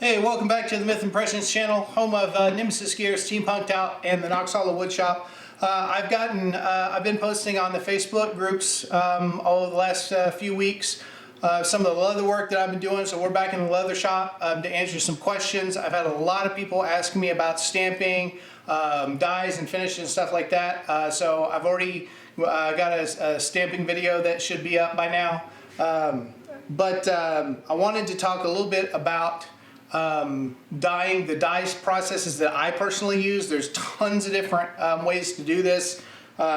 Hey, welcome back to the Myth Impressions channel, home of Nemesis Gears, Team Punked Out, and the Knox Hollow Wood Shop. I've been posting on the Facebook groups all the last few weeks. Some of the leather work that I've been doing, so we're back in the leather shop to answer some questions. I've had a lot of people asking me about stamping, dyes and finishes and stuff like that. So I've already got a stamping video that should be up by now. But I wanted to talk a little bit about dyeing, the dye processes that I personally use. There's tons of different ways to do this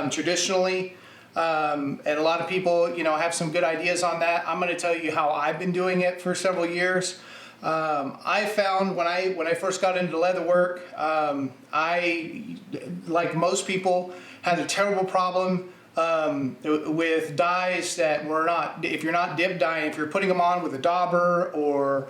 traditionally, and a lot of people, have some good ideas on that. I'm going to tell you how I've been doing it for several years. I found when I first got into leather work, I, like most people, had a terrible problem with dyes that were not, if you're not dip dyeing, if you're putting them on with a dauber or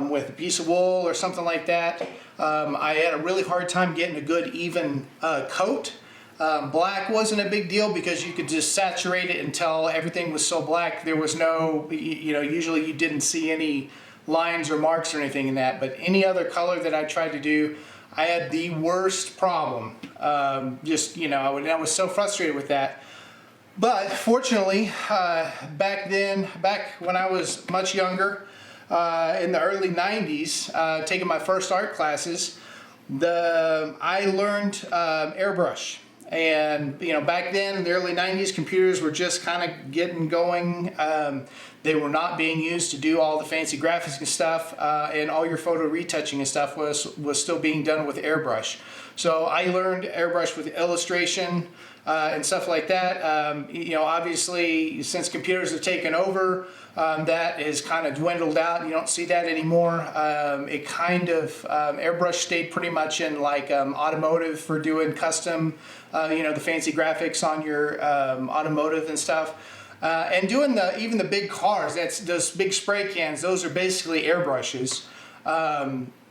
with a piece of wool or something like that, I had a really hard time getting a good even coat. Black wasn't a big deal because you could just saturate it until everything was so black there was no, usually you didn't see any lines or marks or anything in that, but any other color that I tried to do, I had the worst problem. I was so frustrated with that. But fortunately, back when I was much younger, in the early 90s, taking my first art classes, I learned airbrush. And back then in the early 90s, computers were just kind of getting going. They were not being used to do all the fancy graphics and stuff, and all your photo retouching and stuff was still being done with airbrush. So I learned airbrush with illustration and stuff like that. Obviously, since computers have taken over, that is kind of dwindled out. You don't see that anymore. It kind of, airbrush stayed pretty much in like automotive for doing custom, the fancy graphics on your automotive and stuff. And doing even the big cars, those big spray cans, those are basically airbrushes.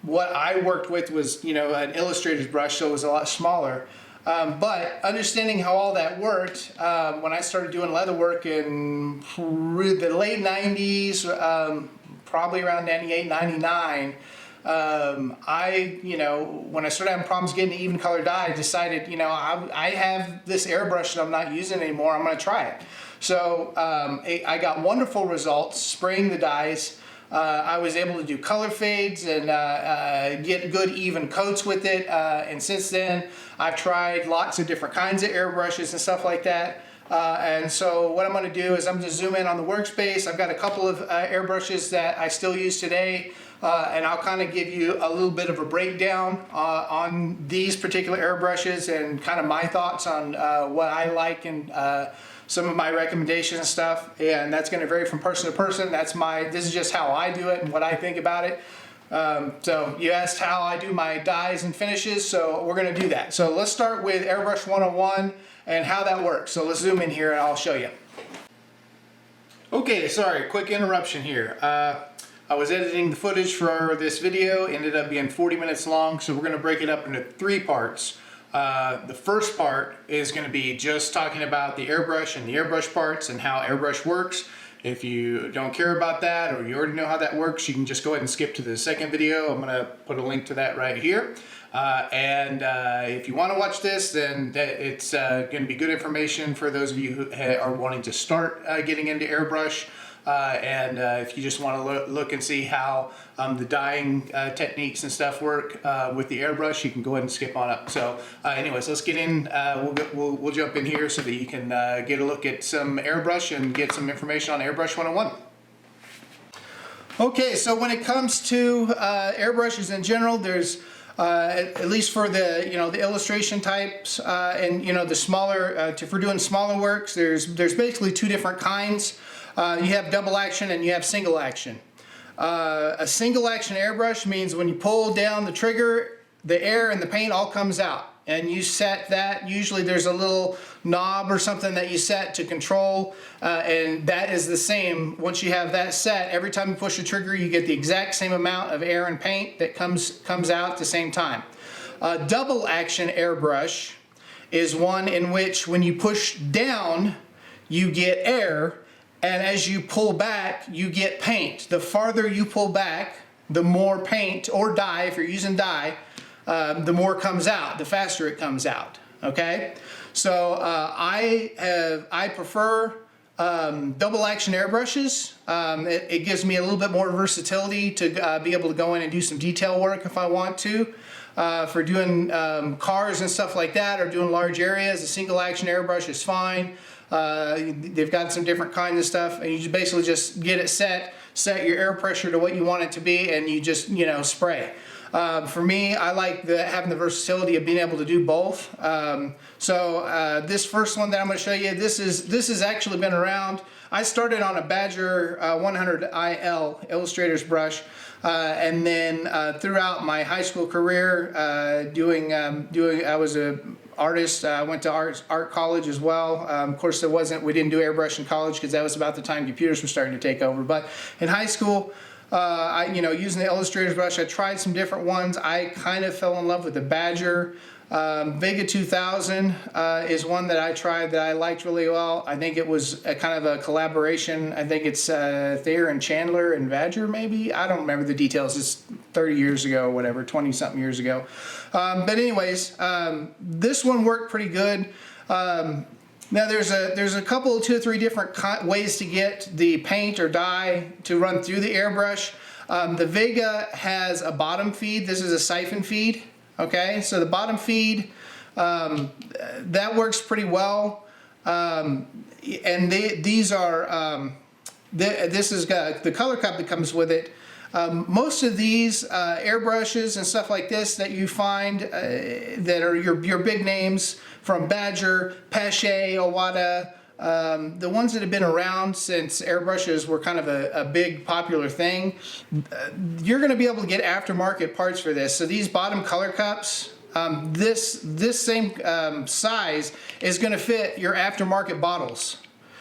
What I worked with was, an illustrator's brush, so it was a lot smaller. But understanding how all that worked, when I started doing leather work in the late 90s, probably around 98, 99, when I started having problems getting even color dye, I decided, I have this airbrush that I'm not using anymore, I'm going to try it. So I got wonderful results spraying the dyes. I was able to do color fades and get good even coats with it, and since then I've tried lots of different kinds of airbrushes and stuff like that. And so what I'm going to do is I'm going to zoom in on the workspace. I've got a couple of airbrushes that I still use today, and I'll kind of give you a little bit of a breakdown on these particular airbrushes and kind of my thoughts on what I like and some of my recommendations and stuff, and that's going to vary from person to person. This is just how I do it and what I think about it. So you asked how I do my dyes and finishes, so we're going to do that. So let's start with Airbrush 101 and how that works. So let's zoom in here and I'll show you. Okay, sorry, quick interruption here. I was editing the footage for this video, ended up being 40 minutes long, so we're going to break it up into 3 parts. The first part is going to be just talking about the airbrush and the airbrush parts and how airbrush works. If you don't care about that or you already know how that works, you can just go ahead and skip to the second video. I'm going to put a link to that right here. If you want to watch this, then it's going to be good information for those of you who are wanting to start getting into airbrush. If you just want to look and see how the dyeing techniques and stuff work with the airbrush, you can go ahead and skip on up. So anyways, let's get in. We'll jump in here so that you can get a look at some airbrush and get some information on Airbrush 101. Okay, so when it comes to airbrushes in general, there's at least for the the illustration types and the smaller for doing smaller works, there's basically 2 different kinds. You have double action and you have single action. A single action airbrush means when you pull down the trigger, the air and the paint all comes out. And you set that, usually there's a little knob or something that you set to control, and that is the same. Once you have that set, every time you push the trigger, you get the exact same amount of air and paint that comes out at the same time. A double action airbrush is one in which when you push down, you get air, and as you pull back, you get paint. The farther you pull back, the more paint or dye, if you're using dye, the more comes out, the faster it comes out, okay? So I prefer double action airbrushes. It gives me a little bit more versatility to be able to go in and do some detail work if I want to. For doing cars and stuff like that, or doing large areas, a single action airbrush is fine. They've got some different kinds of stuff, and you basically just get it set your air pressure to what you want it to be, and you just, spray. For me, I like having the versatility of being able to do both. This first one that I'm going to show you, this has actually been around. I started on a Badger 100 IL illustrator's brush, and then throughout my high school career, I was a artist. I went to art college as well. Of course, we didn't do airbrush in college because that was about the time computers were starting to take over. But in high school, using the illustrator's brush, I tried some different ones. I kind of fell in love with the Badger. Vega 2000 is one that I tried that I liked really well. I think it was a kind of a collaboration. I think it's Thayer and Chandler and Badger, maybe. I don't remember the details. It's 30 years ago or whatever, 20-something years ago. But anyways, this one worked pretty good. Now there's a couple, 2 or 3 different ways to get the paint or dye to run through the airbrush. The Vega has a bottom feed. This is a siphon feed. Okay, so the bottom feed, that works pretty well. And these are, this is got the color cup that comes with it. Most of these airbrushes and stuff like this that you find that are your big names from Badger, Pache, Owada, the ones that have been around since airbrushes were kind of a big popular thing, you're going to be able to get aftermarket parts for this. So these bottom color cups, this same size is going to fit your aftermarket bottles.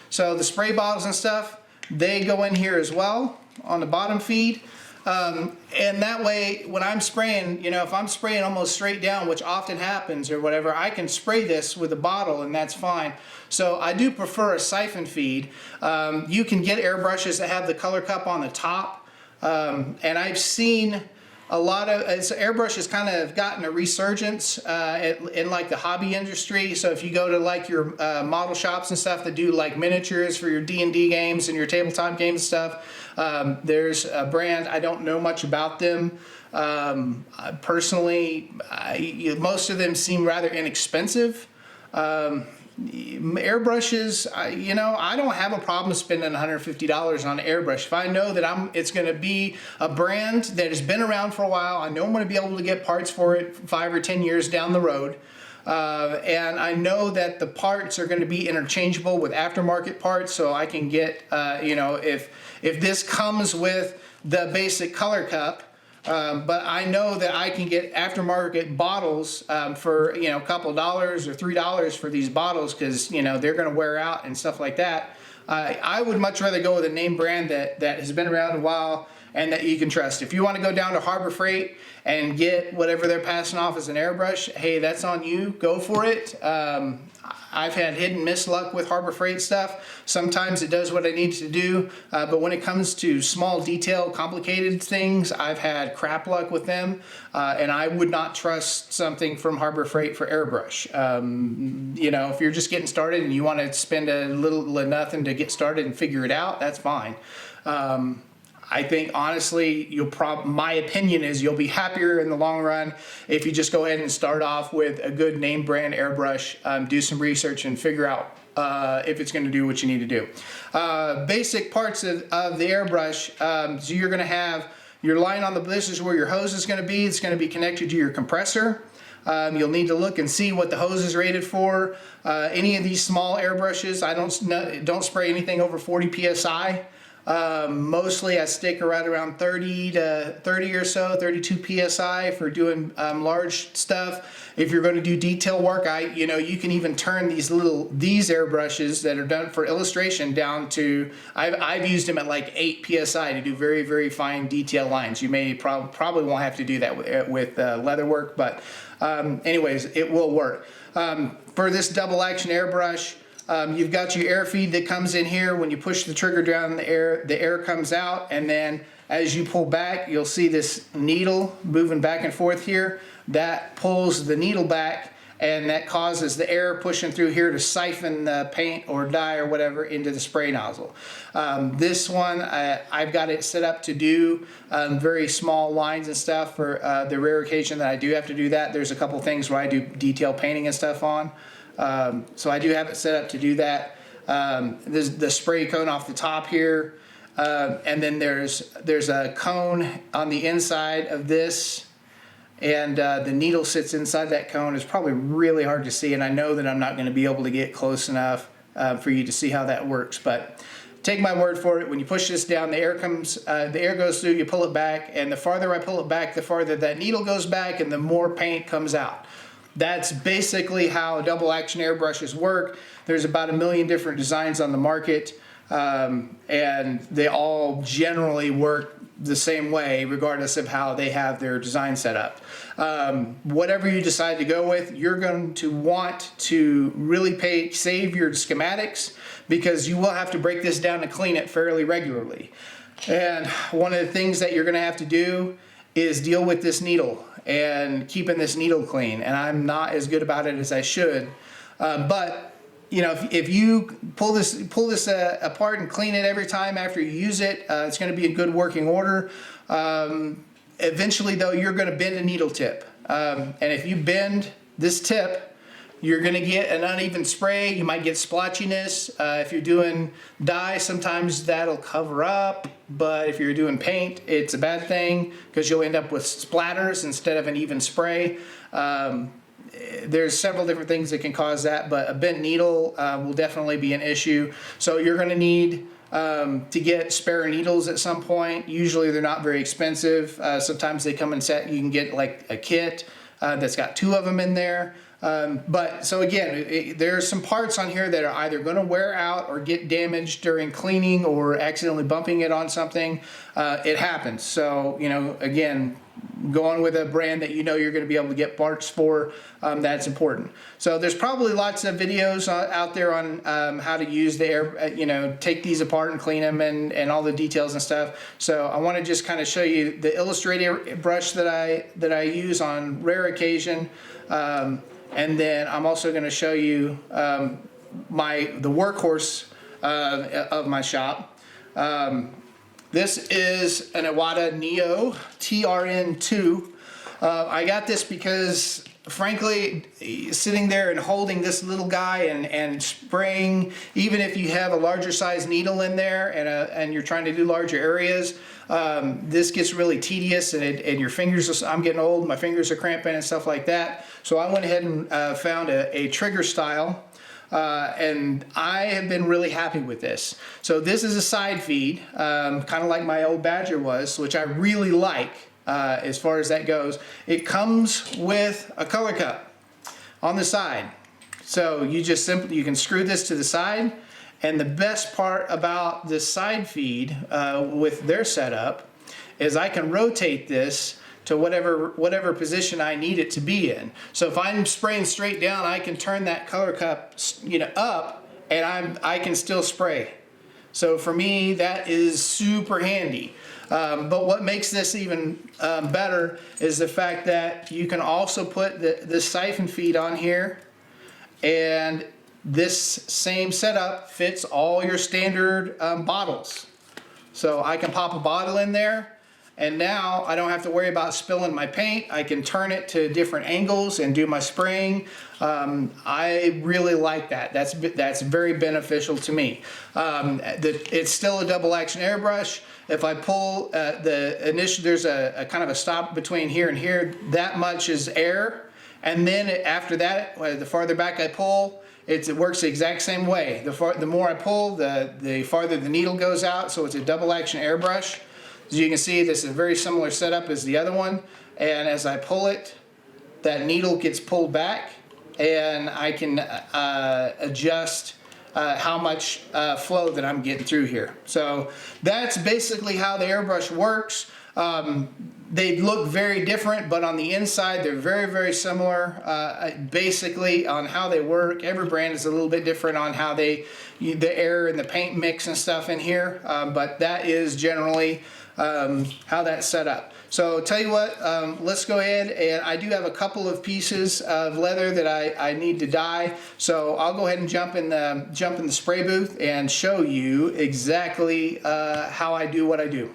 So the spray bottles and stuff, they go in here as well on the bottom feed. And that way, when I'm spraying, if I'm spraying almost straight down, which often happens or whatever, I can spray this with a bottle and that's fine. So I do prefer a siphon feed. You can get airbrushes that have the color cup on the top. And I've seen a lot of, airbrush has kind of gotten a resurgence in like the hobby industry. So if you go to like your model shops and stuff that do like miniatures for your D&D games and your tabletop games and stuff, there's a brand, I don't know much about them. Personally, most of them seem rather inexpensive. Airbrushes, I don't have a problem spending $150 on an airbrush. If I know that it's going to be a brand that has been around for a while, I know I'm going to be able to get parts for it 5 or 10 years down the road. And I know that the parts are going to be interchangeable with aftermarket parts, so I can get, if this comes with the basic color cup, but I know that I can get aftermarket bottles for a couple dollars or $3 for these bottles because they're going to wear out and stuff like that. I would much rather go with a name brand that has been around a while and that you can trust. If you want to go down to Harbor Freight and get whatever they're passing off as an airbrush, hey, that's on you. Go for it. I've had hit and miss luck with Harbor Freight stuff. Sometimes it does what I need to do, but when it comes to small detail, complicated things, I've had crap luck with them, and I would not trust something from Harbor Freight for airbrush. If you're just getting started and you want to spend a little nothing to get started and figure it out, that's fine. I think honestly, my opinion is you'll be happier in the long run if you just go ahead and start off with a good name brand airbrush, do some research and figure out if it's going to do what you need to do. Basic parts of the airbrush, so you're going to have your line on this is where your hose is going to be. It's going to be connected to your compressor. You'll need to look and see what the hose is rated for. Any of these small airbrushes, I don't spray anything over 40 psi. Mostly I stick around 30 or so, 32 psi for doing large stuff. If you're going to do detail work, you can even turn these airbrushes that are done for illustration down to, I've used them at like 8 psi to do very, very fine detail lines. You may probably won't have to do that with leather work, but anyways, it will work. For this double action airbrush, you've got your air feed that comes in here. When you push the trigger down, the air comes out, and then As you pull back, you'll see this needle moving back and forth here. That pulls the needle back, and that causes the air pushing through here to siphon the paint or dye or whatever into the spray nozzle. This one, I've got it set up to do very small lines and stuff for the rare occasion that I do have to do that. There's a couple things where I do detail painting and stuff on. So I do have it set up to do that. There's the spray cone off the top here. And then there's a cone on the inside of this, and the needle sits inside that cone. It's probably really hard to see, and I know that I'm not going to be able to get close enough for you to see how that works. But take my word for it. When you push this down, the air goes through. You pull it back, and the farther I pull it back, the farther that needle goes back, and the more paint comes out. That's basically how double action airbrushes work. There's about 1 million different designs on the market. And they all generally work the same way regardless of how they have their design set up. Whatever you decide to go with, you're going to want to really save your schematics, because you will have to break this down and clean it fairly regularly. And one of the things that you're going to have to do is deal with this needle and keeping this needle clean. And I'm not as good about it as I should, but you know, if you pull this apart and clean it every time after you use it, it's going to be in good working order. Eventually, though, you're going to bend a needle tip, and if you bend this tip, you're going to get an uneven spray. You might get splotchiness. If you're doing dye, sometimes that'll cover up, but if you're doing paint, it's a bad thing because you'll end up with splatters instead of an even spray. There's several different things that can cause that, but a bent needle will definitely be an issue. So you're going to need to get spare needles at some point. Usually they're not very expensive. Sometimes they come in set. You can get like a kit that's got 2 of them in there. But so again, there's some parts on here that are either going to wear out or get damaged during cleaning or accidentally bumping it on something. It happens. So, you know, again, go on with a brand that you know you're going to be able to get parts for. That's important. So there's probably lots of videos out there on how to use the air, take these apart and clean them and all the details and stuff. So I want to just kind of show you the Illustrator brush that I use on rare occasion. And then I'm also going to show you the workhorse of my shop. This is an Iwata Neo TRN2. I got this because, frankly, sitting there and holding this little guy and spraying, even if you have a larger size needle in there and you're trying to do larger areas, this gets really tedious, and your fingers, I'm getting old, my fingers are cramping and stuff like that. So I went ahead and found a trigger style. And I have been really happy with this. So this is a side feed, kind of like my old Badger was, which I really like as far as that goes. It comes with a color cup on the side. So you can screw this to the side. And the best part about this side feed with their setup is I can rotate this to whatever position I need it to be in. So if I'm spraying straight down, I can turn that color cup, up, and I can still spray. So for me, that is super handy. But what makes this even better is the fact that you can also put the siphon feed on here, and this same setup fits all your standard bottles. So I can pop a bottle in there, and now I don't have to worry about spilling my paint. I can turn it to different angles and do my spraying. I really like that. That's very beneficial to me. It's still a double action airbrush. If I pull there's a kind of a stop between here and here. That much is air, and then after that, the farther back I pull, it works the exact same way. The more I pull, the farther the needle goes out. So it's a double action airbrush. As you can see, this is a very similar setup as the other one, and as I pull it, that needle gets pulled back, and I can adjust how much flow that I'm getting through here. So that's basically how the airbrush works. They look very different, but on the inside they're very, very similar. Basically on how they work, every brand is a little bit different on how the air and the paint mix and stuff in here, but that is generally how that's set up. So tell you what, let's go ahead, and I do have a couple of pieces of leather that I need to dye. So I'll go ahead and jump in the spray booth and show you exactly how I do what I do.